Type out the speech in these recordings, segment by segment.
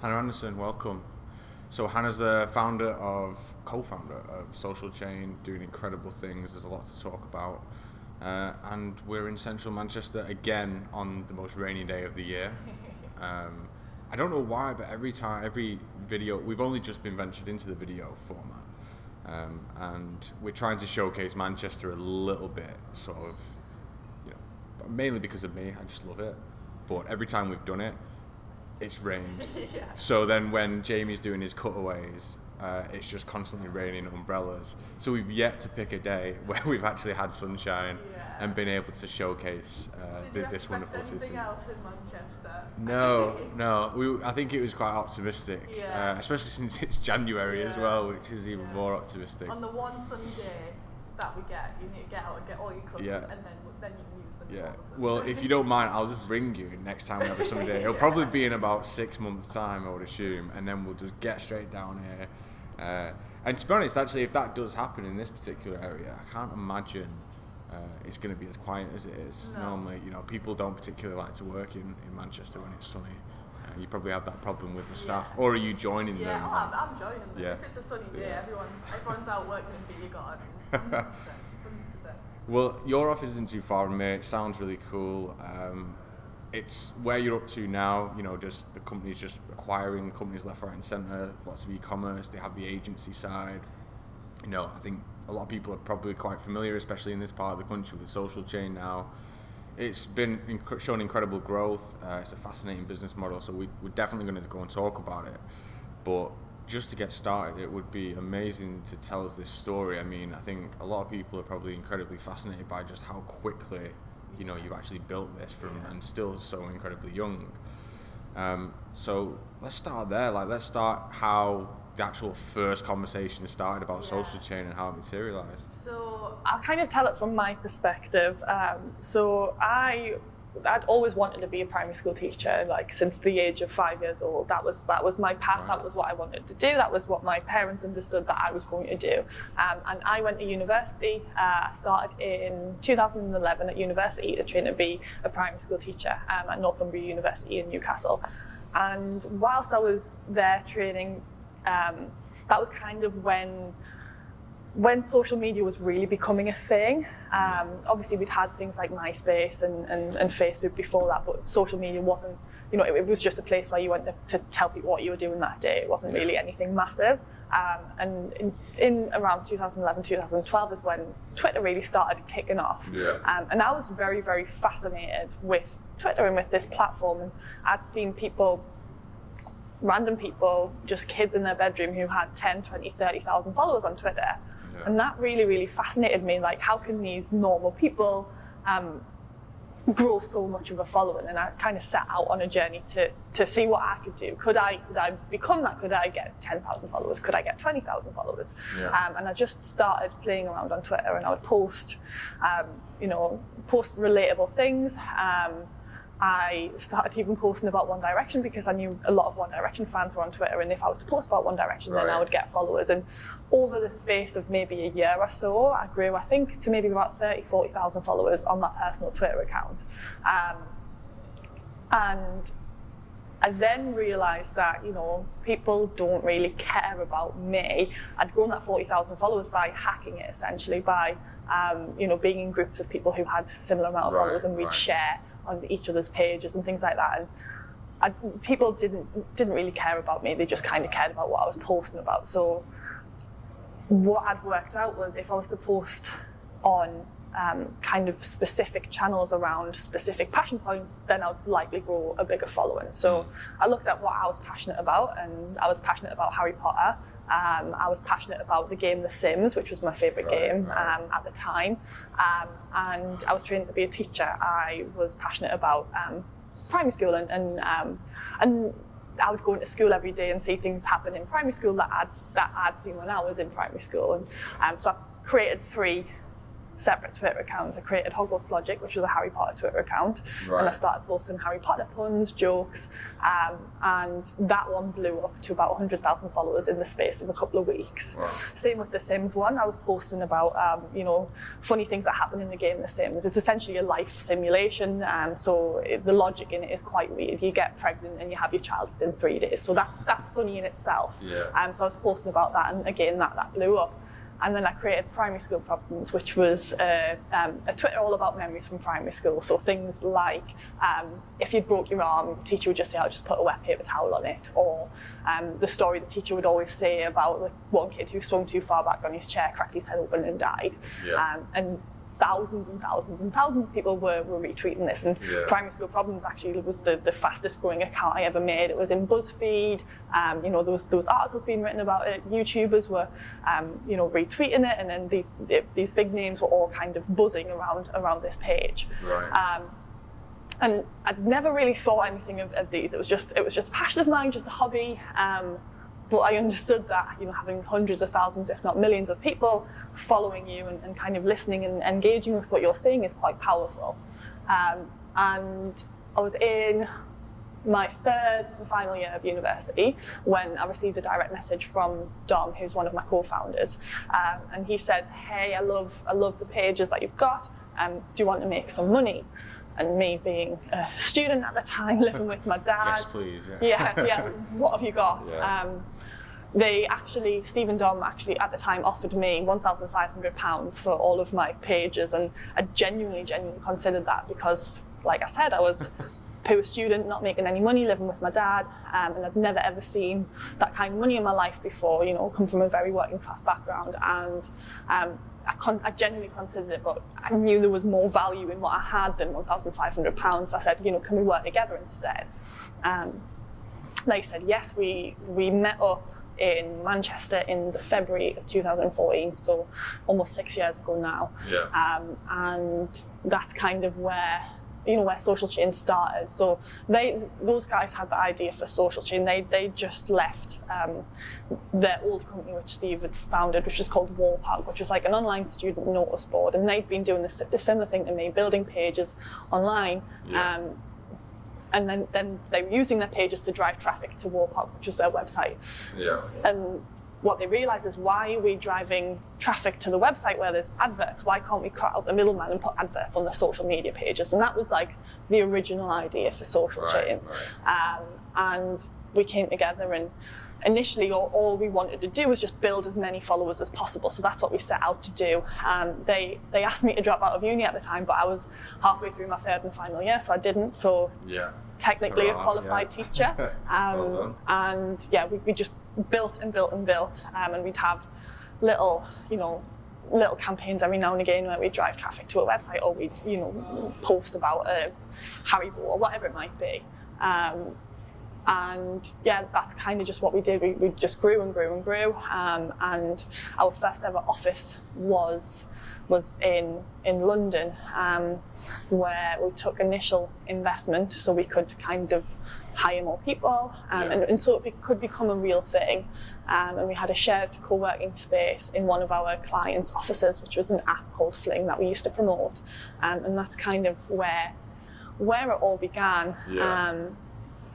Hannah Anderson, welcome. So Hannah's the co-founder of Social Chain, doing incredible things. There's a lot to talk about. And we're in central Manchester again on the most rainy day of the year. I don't know why, but every video, we've only just been ventured into the video format. And we're trying to showcase Manchester a little bit, sort of, but mainly because of me, I just love it. But every time we've done it, it's rained. Yeah. So then when Jamie's doing his cutaways, it's just constantly raining umbrellas. So we've yet to pick a day where we've actually had sunshine and been able to showcase this wonderful city. Anything else in Manchester? No. I think it was quite optimistic, especially since it's January as well, which is even more optimistic. On the one sunny day that we get, you need to get out and get all your colours, and then you can use them. Yeah. Well, if you don't mind, I'll just ring you next time we have a sunny day. It'll probably be in about 6 months' time, I would assume, and then we'll just get straight down here. And to be honest, actually, if that does happen in this particular area, I can't imagine it's going to be as quiet as it is normally. People don't particularly like to work in Manchester when it's sunny. You probably have that problem with the staff, or are you joining them? Yeah, I'm joining them. Yeah. If it's a sunny day, everyone's out working in beer gardens. 100%. Well, your office isn't too far from me. It sounds really cool. It's where you're up to now. Just the company's just acquiring companies left, right, and centre. Lots of e-commerce. They have the agency side. I think a lot of people are probably quite familiar, especially in this part of the country, with Social Chain now. It's been shown incredible growth. It's a fascinating business model, so we're definitely going to go and talk about it. But just to get started, it would be amazing to tell us this story. I mean, I think a lot of people are probably incredibly fascinated by just how quickly, you've actually built this and still so incredibly young. So let's start there. Let's start how the actual first conversation started about Social Chain and how it materialized. So I'll kind of tell it from my perspective. So I'd always wanted to be a primary school teacher, since the age of 5 years old. That was my path. Right. That was what I wanted to do. That was what my parents understood that I was going to do. And I went to university. I started in 2011 at university to train to be a primary school teacher at Northumbria University in Newcastle. And whilst I was there training, that was kind of when social media was really becoming a thing. Obviously we'd had things like MySpace and Facebook before that, but social media wasn't, it was just a place where you went to tell people what you were doing that day. It wasn't really anything massive. And in around 2011, 2012 is when Twitter really started kicking off. Yeah. And I was very, very fascinated with Twitter and with this platform. I'd seen random people, just kids in their bedroom who had 10, 20, 30,000 followers on Twitter. Yeah. And that really, really fascinated me. How can these normal people grow so much of a following? And I kind of set out on a journey to see what I could do. Could I become that? Could I get 10,000 followers? Could I get 20,000 followers? Yeah. And I just started playing around on Twitter, and I would post relatable things. I started even posting about One Direction because I knew a lot of One Direction fans were on Twitter, and if I was to post about One Direction, then I would get followers. And over the space of maybe a year or so, I grew, I think, to maybe about 30, 40,000 followers on my personal Twitter account. And I then realised that, people don't really care about me. I'd grown that 40,000 followers by hacking it, essentially, by, being in groups of people who had similar amount of followers, and we'd share on each other's pages and things like that. And people didn't really care about me. They just kind of cared about what I was posting about. So what I'd worked out was, if I was to post on kind of specific channels around specific passion points, then I would likely grow a bigger following. So I looked at what I was passionate about, and I was passionate about Harry Potter. I was passionate about the game The Sims, which was my favourite game at the time. And I was trained to be a teacher. I was passionate about primary school, and I would go into school every day and see things happen in primary school that I'd seen when I was in primary school. And so I created three separate Twitter accounts. I created Hogwarts Logic, which was a Harry Potter Twitter account, and I started posting Harry Potter puns, jokes, and that one blew up to about 100,000 followers in the space of a couple of weeks. Wow. Same with The Sims one. I was posting about funny things that happen in the game The Sims. It's essentially a life simulation, so the logic in it is quite weird. You get pregnant and you have your child within 3 days, so that's funny in itself. Yeah. So I was posting about that, and again that blew up. And then I created Primary School Problems, which was a Twitter all about memories from primary school. So things like if you'd broke your arm, the teacher would just say, "I'll just put a wet paper towel on it," or the story the teacher would always say about the one kid who swung too far back on his chair, cracked his head open and died. And thousands and thousands and thousands of people were retweeting this, and Primary School Problems actually was the fastest growing account I ever made. It was in BuzzFeed, there was articles being written about it, YouTubers were retweeting it, and then these big names were all kind of buzzing around this page. Right. And I'd never really thought anything of these. It was just a passion of mine, just a hobby. But I understood that, having hundreds of thousands, if not millions of people following you and kind of listening and engaging with what you're saying is quite powerful. And I was in my third and final year of university when I received a direct message from Dom, who's one of my co-founders. And he said, "Hey, I love the pages that you've got. Do you want to make some money?" And me being a student at the time, living with my dad. Yes, please. Yeah. What have you got? Yeah. Steve and Dom actually at the time offered me £1,500 for all of my pages, and I genuinely considered that because, like I said, I was a poor student, not making any money, living with my dad, and I'd never ever seen that kind of money in my life before. Come from a very working class background, and I genuinely considered it, but I knew there was more value in what I had than £1,500. I said, can we work together instead? They said yes. We met up in Manchester in the February of 2014, so almost 6 years ago now. Yeah. And that's kind of where Social Chain started. So those guys had the idea for Social Chain. They just left their old company, which Steve had founded, which was called Warpark, which was like an online student notice board, and they'd been doing the similar thing to me, building pages online. Yeah. And then they were using their pages to drive traffic to Warpark, which was their website. Yeah. And what they realised is, why are we driving traffic to the website where there's adverts? Why can't we cut out the middleman and put adverts on the social media pages? And that was like the original idea for Social Chain. Right. And we came together, and initially all we wanted to do was just build as many followers as possible. So that's what we set out to do. They asked me to drop out of uni at the time, but I was halfway through my third and final year, so I didn't. So technically a qualified teacher. Well done. And we just built and built and built, and we'd have little campaigns every now and again where we'd drive traffic to a website, or we'd post about a Haribo or whatever it might be. And that's kind of just what we did. We just grew and grew and grew. And our first ever office was in London, where we took initial investment so we could kind of hire more people, and so it could become a real thing. And we had a shared co-working space in one of our clients' offices, which was an app called Fling that we used to promote. And that's kind of where it all began.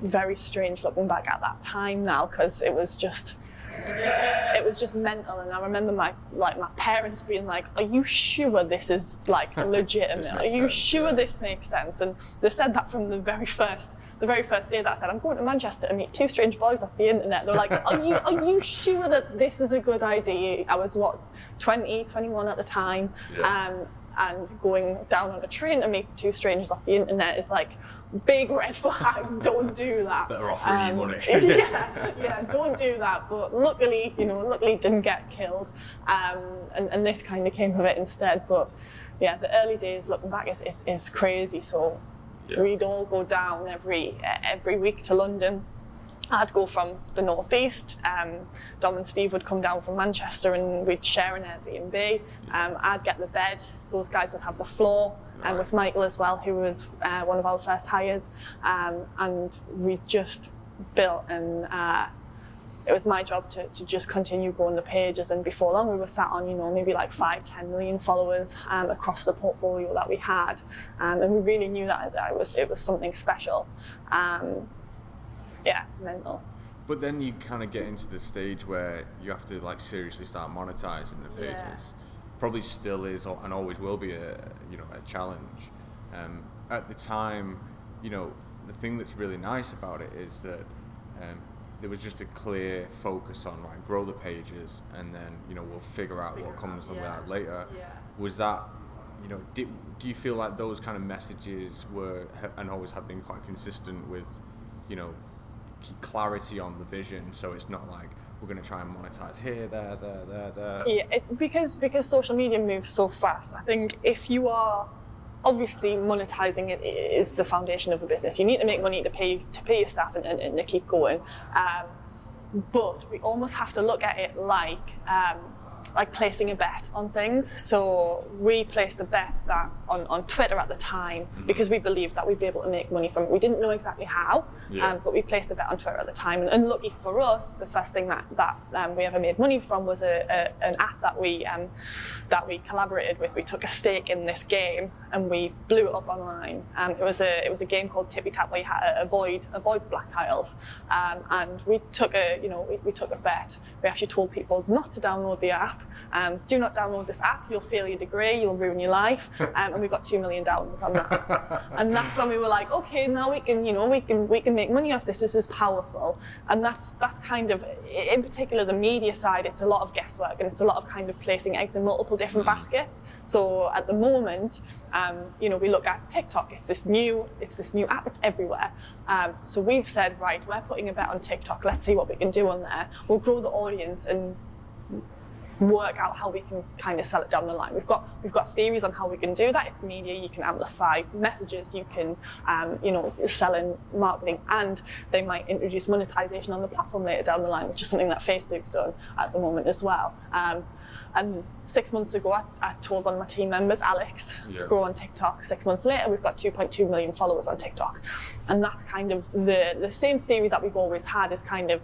Very strange looking back at that time now, because it was just mental. And I remember my parents being like, "Are you sure this is like legitimate? Are you sure this makes sense?" And they said that from the very first day that I said, "I'm going to Manchester to meet two strange boys off the internet." They're like, are you sure that this is a good idea? I was 20, 21 at the time. And going down on a train to meet two strangers off the internet is like big red flag. Don't do that. That are offering you money. Don't do that. But luckily didn't get killed, and this kind of came of it instead. But the early days looking back is crazy. So we'd all go down every week to London. I'd go from the northeast. Dom and Steve would come down from Manchester, and we'd share an Airbnb. I'd get the bed. Those guys would have the floor, and with Michael as well, who was one of our first hires. And we just built it was my job to just continue growing the pages, and before long we were sat on, maybe like 5-10 million followers across the portfolio that we had, and we really knew that it was something special. Mental. But then you kind of get into the stage where you have to like seriously start monetizing the pages. Yeah. Probably still is and always will be a challenge. At the time, the thing that's really nice about it is that there was just a clear focus on grow the pages, and then we'll figure out what comes from that later. Yeah. Was that do you feel like those kind of messages were and always have been quite consistent with clarity on the vision, so it's not like we're going to try and monetize here, there. Yeah, because social media moves so fast. I think if you are, obviously monetizing it is the foundation of a business. You need to make money to pay your staff and to keep going. But we almost have to look at it like placing a bet on things. So we placed a bet that on Twitter at the time, because we believed that we'd be able to make money from it. We didn't know exactly how, but we placed a bet on Twitter at the time. And lucky for us, the first thing that we ever made money from was an app that we collaborated with. We took a stake in this game and we blew it up online. It was a game called Tippy Tap where you had to avoid black tiles. And we took we took a bet. We actually told people not to download the app. Do not download this app, you'll fail your degree, you'll ruin your life. And we got 2 million downloads on that. And that's when we were like, okay, now we can make money off this. This is powerful. And that's kind of, in particular the media side, it's a lot of guesswork, and it's a lot of kind of placing eggs in multiple different baskets. So at the moment, we look at TikTok, it's this new app, it's everywhere. So we've said, right, we're putting a bet on TikTok, let's see what we can do on there. We'll grow the audience and work out how we can kind of sell it down the line. We've got theories on how we can do that. It's media, you can amplify messages, you can sell in marketing, and they might introduce monetization on the platform later down the line, which is something that Facebook's done at the moment as well. And 6 months ago, I told one of my team members, Alex, grow on TikTok. 6 months later, we've got 2.2 million followers on TikTok. And that's kind of the same theory that we've always had, is kind of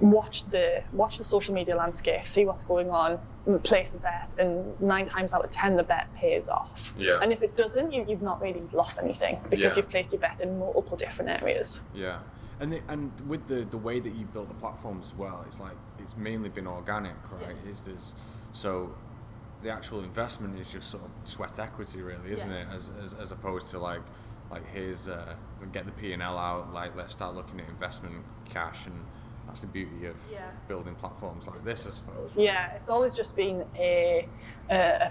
watch the social media landscape, see what's going on, place a bet, and 9 times out of 10 the bet pays off. Yeah. And if it doesn't, you've not really lost anything, because you've placed your bet in multiple different areas. Yeah. And with the way that you built the platforms as well, it's mainly been organic, right? So the actual investment is just sort of sweat equity, really, isn't it? As opposed to like here's get the P&L out, let's start looking at investment cash, and that's the beauty of building platforms like this, I suppose. Yeah, it's always just been a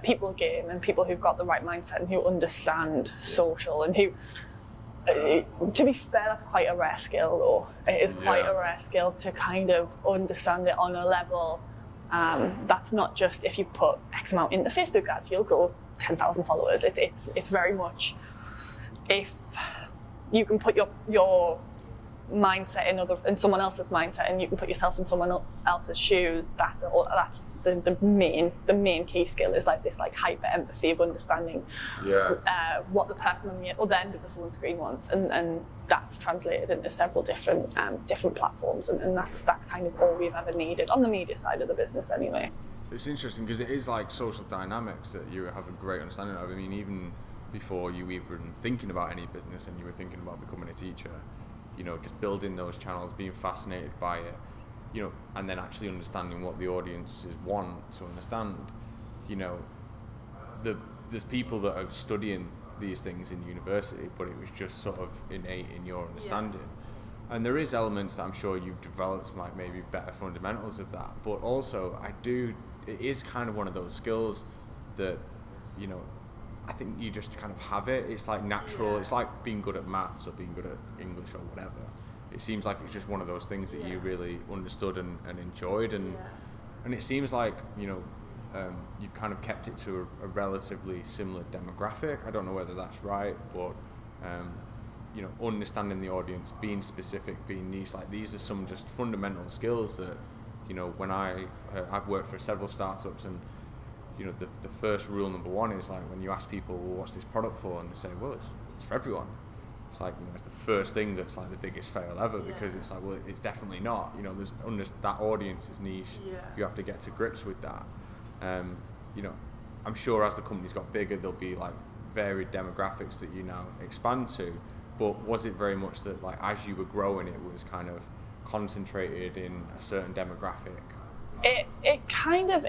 people game, and people who've got the right mindset and who understand social, and who, to be fair, that's quite a rare skill, though. It is quite a rare skill to kind of understand it on a level that's not just if you put X amount into Facebook ads, you'll grow 10,000 followers. It's very much if you can put your mindset in someone else's mindset, and you can put yourself in someone else's shoes. That's the main key skill, is this hyper empathy of understanding what the person on the other end of the phone screen wants, and that's translated into several different platforms, and that's kind of all we've ever needed on the media side of the business anyway. It's interesting because it is like social dynamics that you have a great understanding of. I mean, even before you even thinking about any business and you were thinking about becoming a teacher, just building those channels, being fascinated by it, and then actually understanding what the audiences want to understand. There's people that are studying these things in university, but it was just sort of innate in your understanding. Yeah. And there is elements that I'm sure you've developed, like maybe better fundamentals of that, but also it is kind of one of those skills that, I think you just kind of have it. It's like natural. Yeah. It's like being good at maths or being good at English or whatever. It seems like it's just one of those things that you really understood and enjoyed, and it seems like you've kind of kept it to a relatively similar demographic. I don't know whether that's right, but understanding the audience, being specific, being niche, these are some just fundamental skills that when I've worked for several startups, and the first rule number one is when you ask people, well, what's this product for, and they say, well, it's for everyone. it's like, you know, it's the first thing that's like the biggest fail ever, because it's like, well, it's definitely not. You know, that audience is niche. You have to get to grips with that. You know, I'm sure as the company's got bigger, there'll be like varied demographics that you now expand to. But was it very much that, like, as you were growing, it was kind of concentrated in a certain demographic? It kind of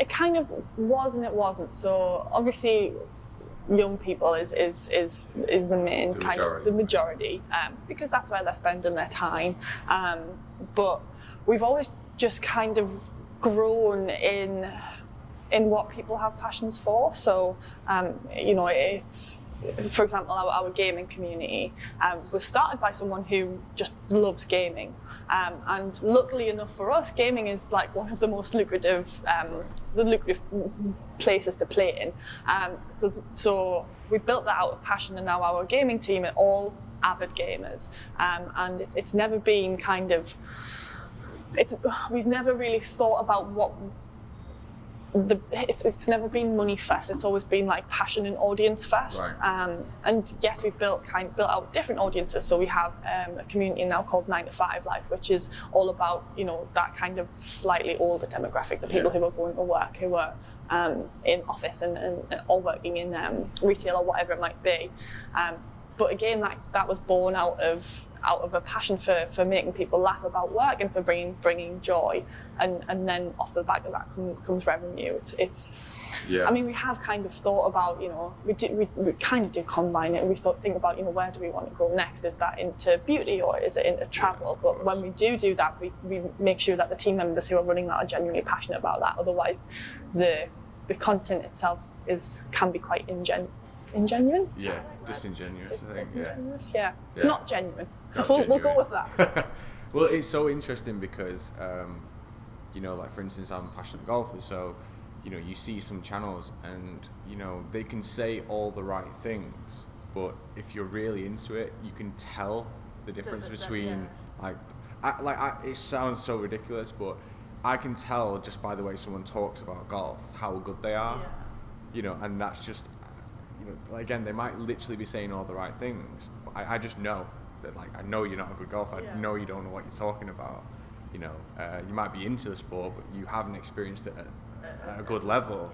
was and it wasn't. So obviously, young people is the main the majority, because that's where they're spending their time. But we've always just kind of grown in what people have passions for. So you know, it's, for example, our gaming community was started by someone who just loves gaming, and luckily enough for us, gaming is like one of the most lucrative places to play in. So we built that out of passion, and now our gaming team are all avid gamers, and it's never been kind of, we've never really thought about what. It's never been money first. It's always been like passion and audience first. Right. And yes, we've built out different audiences. So we have a community now called 9 to 5 Life, which is all about, you know, that kind of slightly older demographic, the people who are going to work, who are in office and or working in retail or whatever it might be. But again, that was born out of a passion for making people laugh about work and for bringing joy, and then off the back of that comes revenue. It's I mean, we have kind of thought about, you know, we kind of do combine it. We think about, you know, where do we want to go next? Is that into beauty or is it into travel? But when we do that, we make sure that the team members who are running that are genuinely passionate about that. Otherwise, the content itself can be quite ingenuine. Yeah, disingenuous. Disingenuous, yeah. Not genuine. We'll go with that. Well, it's so interesting because, you know, like for instance, I'm a passionate golfer, so, you know, you see some channels and, you know, they can say all the right things, but if you're really into it, you can tell the difference between, it sounds so ridiculous, but I can tell just by the way someone talks about golf how good they are, you know, and that's just, you know, again, they might literally be saying all the right things, but I just know that, like, I know you're not a good golfer. I know you don't know what you're talking about. You know, you might be into the sport, but you haven't experienced it at a good level.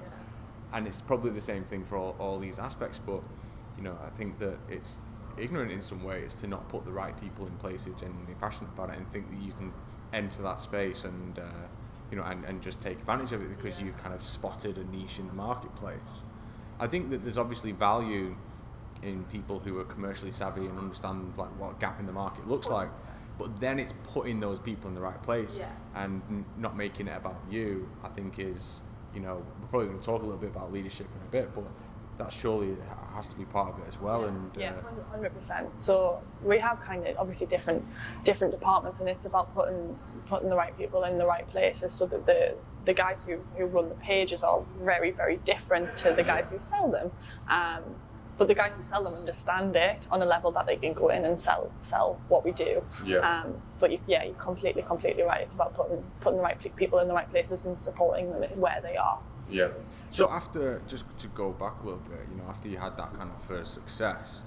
And it's probably the same thing for all these aspects. But, you know, I think that it's ignorant in some ways to not put the right people in place who are genuinely passionate about it and think that you can enter that space and, you know, and just take advantage of it because you've kind of spotted a niche in the marketplace. I think that there's obviously value in people who are commercially savvy and understand like what gap in the market looks like, but then it's putting those people in the right place and not making it about you. I think is, you know, we're probably going to talk a little bit about leadership in a bit, but that surely has to be part of it as well. And 100%. So we have kind of obviously different departments, and it's about putting the right people in the right places so that the guys who run the pages are very, very different to the guys who sell them. But the guys who sell them understand it on a level that they can go in and sell what we do. But you're completely right. It's about putting the right people in the right places and supporting them where they are. Yeah. So after, just to go back a little bit, you know, after you had that kind of first success,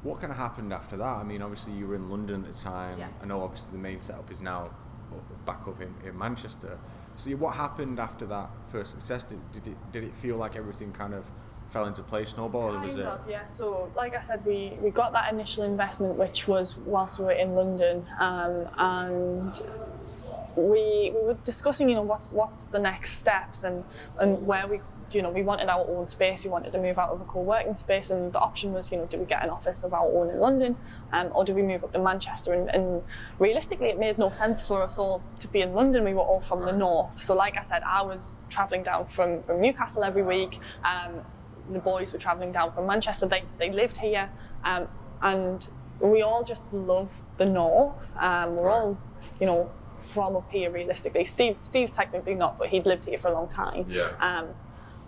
what kind of happened after that? I mean, obviously you were in London at the time. I know obviously the main setup is now back up in Manchester. So what happened after that first success? Did it feel like everything kind of fell into place, snowball? Yeah. So like I said, we got that initial investment, which was whilst we were in London, and we were discussing, you know, what's the next steps and where we, you know, we wanted our own space. We wanted to move out of a co-working space, and the option was, you know, do we get an office of our own in London, or do we move up to Manchester? And realistically, it made no sense for us all to be in London. We were all from the north. So like I said, I was travelling down from Newcastle every week. The boys were travelling down from Manchester. They lived here, and we all just love the north. We're all, you know, from up here realistically. Steve's technically not, but he'd lived here for a long time.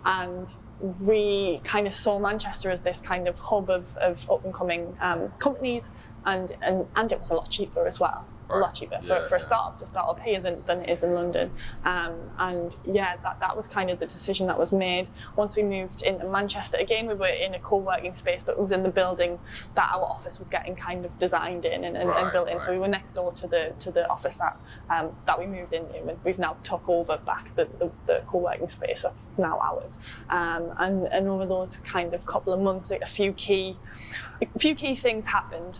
And we kind of saw Manchester as this kind of hub of up and coming companies, and it was a lot cheaper as well. a lot cheaper for a startup to start up here than it is in London. And yeah, that was kind of the decision that was made. Once we moved into Manchester, again, we were in a co-working space, but it was in the building that our office was getting kind of designed in and built in. So we were next door to the office that we moved into, and we've now took over back the co-working space that's now ours. And over those kind of couple of months, a few key things happened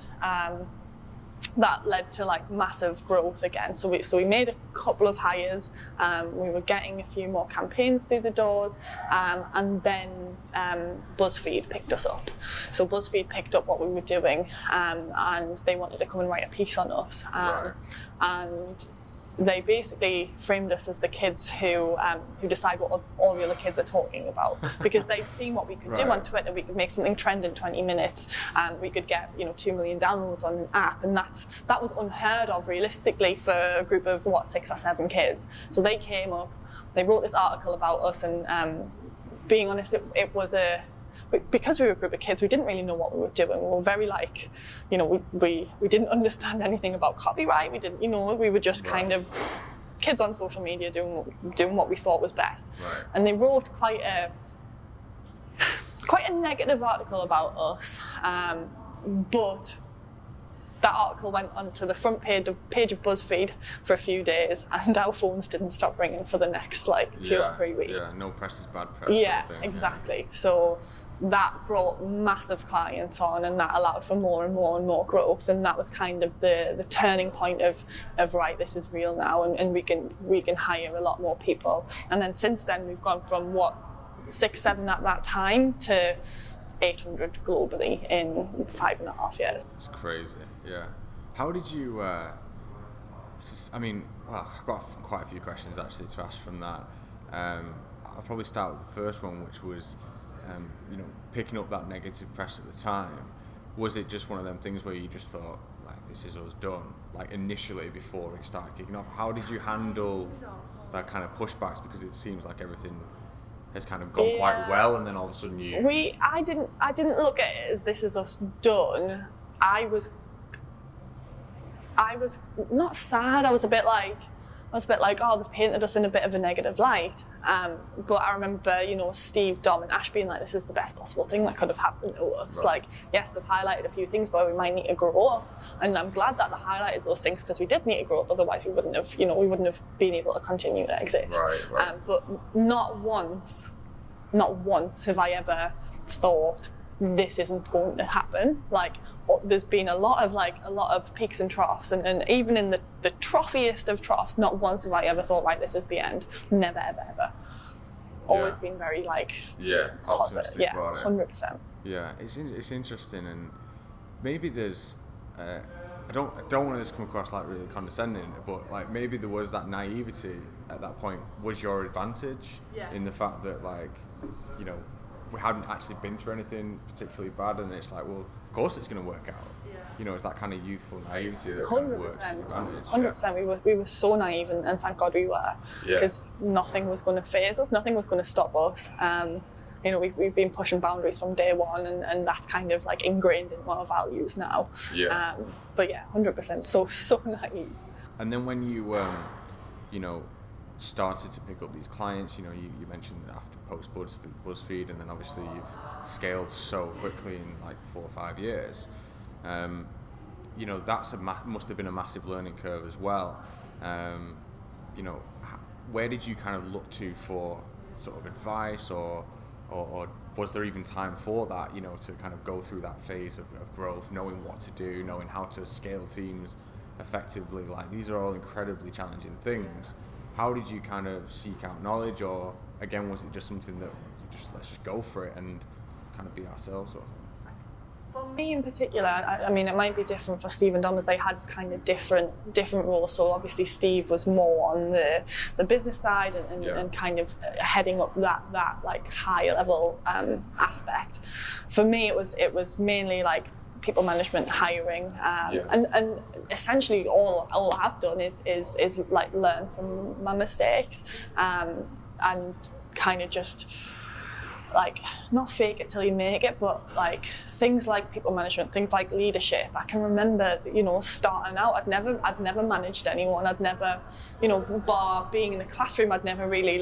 that led to like massive growth again. So we made a couple of hires. We were getting a few more campaigns through the doors, and then BuzzFeed picked us up. So BuzzFeed picked up what we were doing, and they wanted to come and write a piece on us. And they basically framed us as the kids who decide what all the other kids are talking about, because they'd seen what we could do on Twitter. We could make something trend in 20 minutes, and we could get 2 million downloads on an app, and that was unheard of realistically for a group of 6 or 7 kids. So they came up, they wrote this article about us, and being honest, it was because we were a group of kids, we didn't really know what we were doing. We were very we didn't understand anything about copyright. We didn't, we were just kind of kids on social media doing what we thought was best. Right. And they wrote quite a negative article about us, but that article went onto the front page of BuzzFeed for a few days, and our phones didn't stop ringing for the next 2 or 3 weeks. Yeah, no press is bad press. Yeah, sort of thing. exactly. Yeah. So that brought massive clients on, and that allowed for more and more and more growth. And that was kind of the turning point of right, this is real now, and we can hire a lot more people. And then since then, we've gone from 6, 7 at that time to 800 globally in 5.5 years. It's crazy, yeah. How did you, I've got quite a few questions actually to ask from that. I'll probably start with the first one, which was, picking up that negative press at the time. Was it just one of them things where you just thought, like, this is us done, like initially before it started kicking off? How did you handle that kind of pushbacks? Because it seems like everything has kind of gone quite well, and then all of a sudden I didn't look at it as this is us done. I was not sad. I was a bit like, oh, they've painted us in a bit of a negative light. But I remember, Steve, Dom, and Ash being like, this is the best possible thing that could have happened to us. Right. Like, yes, they've highlighted a few things, but we might need to grow up. And I'm glad that they highlighted those things, because we did need to grow up. Otherwise, we wouldn't have been able to continue to exist. Right. But not once have I ever thought this isn't going to happen. Like, there's been a lot of peaks and troughs, and even in the troughiest of troughs, not once have I ever thought, right, this is the end. Never, ever, ever. Always been very positive. Yeah, 100%. Yeah, it's interesting, and maybe there's I don't want this to come across like really condescending, but like maybe there was that naivety at that point was your advantage in the fact that, like, we hadn't actually been through anything particularly bad, and it's like, well, of course it's going to work out. It's that kind of youthful naivety that kind of works. 100%. We were so naive, and thank God we were, because nothing was going to faze us, nothing was going to stop us. We've been pushing boundaries from day one, and that's kind of like ingrained in our values now. But yeah, 100%. So naive. And then when you started to pick up these clients, you mentioned after post BuzzFeed, and then obviously you've scaled so quickly in like 4 or 5 years. That's must have been a massive learning curve as well. Where did you kind of look to for sort of advice, or was there even time for that, to kind of go through that phase of growth, knowing what to do, knowing how to scale teams effectively? Like, these are all incredibly challenging things. How did you kind of seek out knowledge, or again, was it just something that let's just go for it and kind of be ourselves sort of thing? For me in particular, I mean, it might be different for Steve and Dom, as they had kind of different roles. So obviously Steve was more on the business side and kind of heading up that like higher level aspect. For me, it was mainly like people management, hiring, and essentially all I've done is like learn from my mistakes, and kind of just like, not fake it till you make it, but like things like people management, things like leadership. I can remember, you know, starting out, I'd never managed anyone. I'd never, you know, bar being in the classroom, I'd never really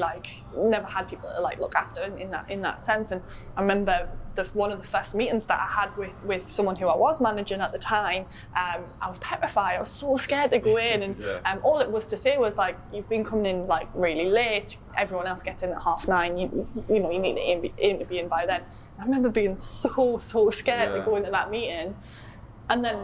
never had people to like look after in that sense. And I remember one of the first meetings that I had with someone who I was managing at the time, I was petrified. I was so scared to go in, and all it was to say was like, you've been coming in like really late. Everyone else gets in at 9:30. You know, you need to aim to be in by then. I remember being so scared to go into that meeting, and then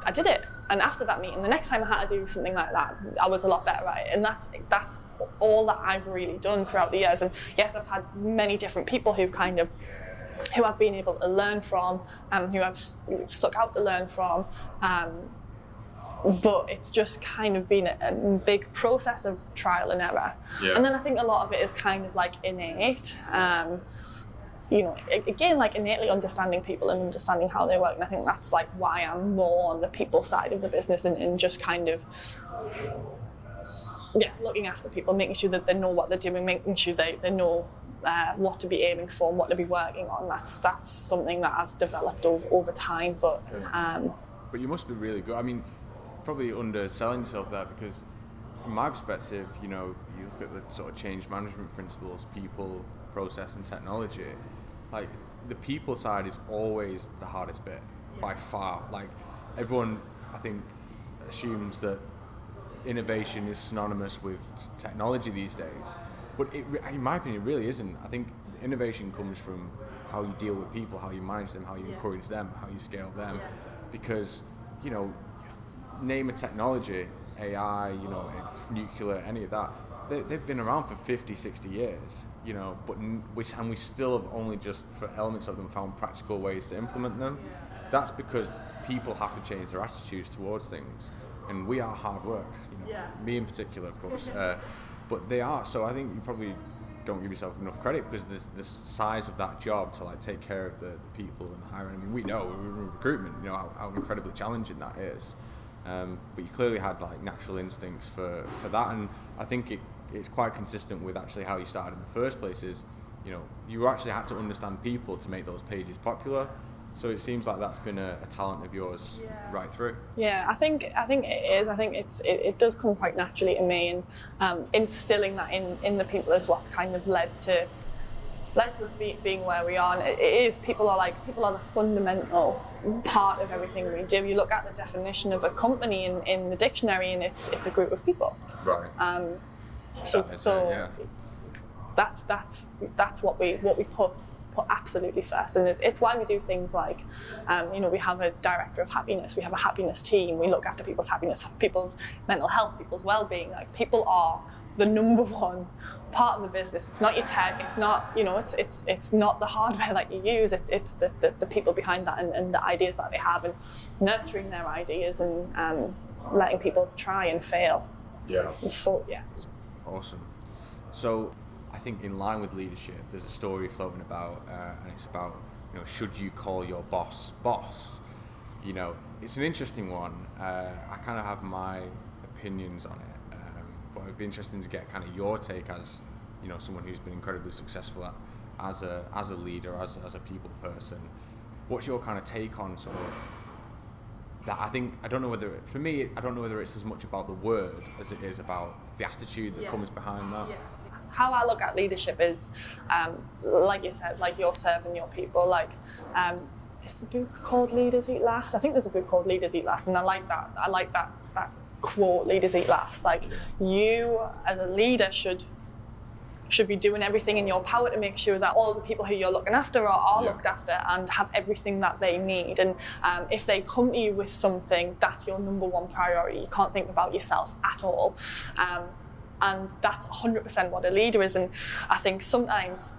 I did it. And after that meeting, the next time I had to do something like that, I was a lot better at it. And that's all that I've really done throughout the years. And yes, I've had many different people who I've been able to learn from, and who I've stuck out to learn from. But it's just kind of been a big process of trial and error. Yeah. And then I think a lot of it is kind of like innate. You know, again, like innately understanding people and understanding how they work. And I think that's like why I'm more on the people side of the business, and just kind of, looking after people, making sure that they know what they're doing, making sure they know what to be aiming for and what to be working on. That's something that I've developed over time. But you must be really good. I mean, probably underselling yourself there, because from my perspective, you know, you look at the sort of change management principles, people, process and technology, like the people side is always the hardest bit by far. Like everyone, I think, assumes that innovation is synonymous with technology these days, but in my opinion, it really isn't. I think innovation comes from how you deal with people, how you manage them, how you encourage them, how you scale them. Because, you know, name a technology, AI, you know, nuclear, any of that, they've been around for 50, 60 years, you know, but we still have only just, for elements of them, found practical ways to implement them. That's because people have to change their attitudes towards things, and we are hard work, you know, me in particular, of course, but they are. So I think you probably don't give yourself enough credit, because the size of that job to like take care of the people and the hiring. I mean, we know we're in recruitment, you know, how incredibly challenging that is. But you clearly had like natural instincts for that, and I think it's quite consistent with actually how you started in the first place. Is, you know, you actually had to understand people to make those pages popular. So it seems like that's been a talent of yours right through. Yeah, I think it is. I think it does come quite naturally to me, and instilling that in the people is what's kind of led to us being where we are. And it is, people are the fundamental part of everything we do. You look at the definition of a company in the dictionary, and it's a group of people. Right. So that's what we put absolutely first, and it's why we do things like, you know, we have a director of happiness, we have a happiness team, we look after people's happiness, people's mental health, people's well-being. Like, people are the number one part of the business. It's not your tech, it's not, you know, it's not the hardware that you use, it's the people behind that, and the ideas that they have, and nurturing their ideas, and letting people try and fail. So awesome. So I think in line with leadership, there's a story floating about, and it's about, you know, should you call your boss? You know, it's an interesting one. I kind of have my opinions on it, but it'd be interesting to get kind of your take as, you know, someone who's been incredibly successful as a leader, as a people person. What's your kind of take on sort of that? I don't know whether it's as much about the word as it is about the attitude that comes behind that. How I look at leadership is, like you said, like you're serving your people. Like, is the book called Leaders Eat Last? I think there's a book called Leaders Eat Last, and I like that. I like that quote, Leaders Eat Last. Like, you as a leader should be doing everything in your power to make sure that all the people who you're looking after are looked after and have everything that they need. And if they come to you with something, that's your number one priority. You can't think about yourself at all. And that's 100% what a leader is. And I think sometimes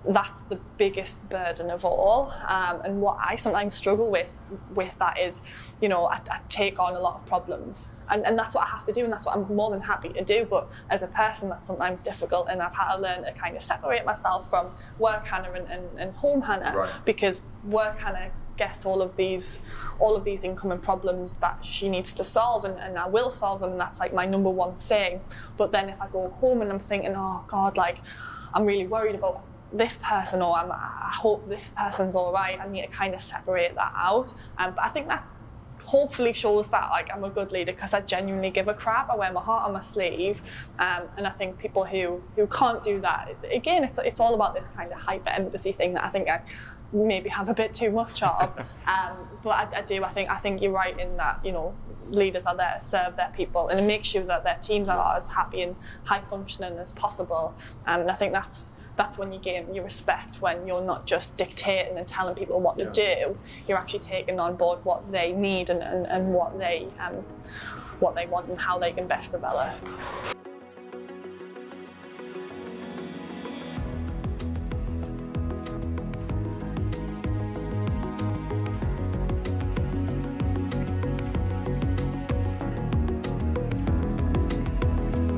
that's the biggest burden of all. And what I sometimes struggle with that is, you know, I take on a lot of problems. And that's what I have to do, and that's what I'm more than happy to do. But as a person, that's sometimes difficult, and I've had to learn to kind of separate myself from work Hannah and home Hannah, because work Hannah gets all of these incoming problems that she needs to solve, and I will solve them, and that's like my number one thing. But then if I go home and I'm thinking, oh God, like I'm really worried about this person, or I hope this person's all right. I need to kind of separate that out. But I think that hopefully shows that like I'm a good leader because I genuinely give a crap. I wear my heart on my sleeve, and I think people who can't do that, again, it's all about this kind of hyper empathy thing that I think I maybe have a bit too much of. But I think you're right in that, you know, leaders are there to serve their people and to make sure that their teams are as happy and high functioning as possible. And I think that's when you gain your respect, when you're not just dictating and telling people what to do, you're actually taking on board what they need and what they want and how they can best develop.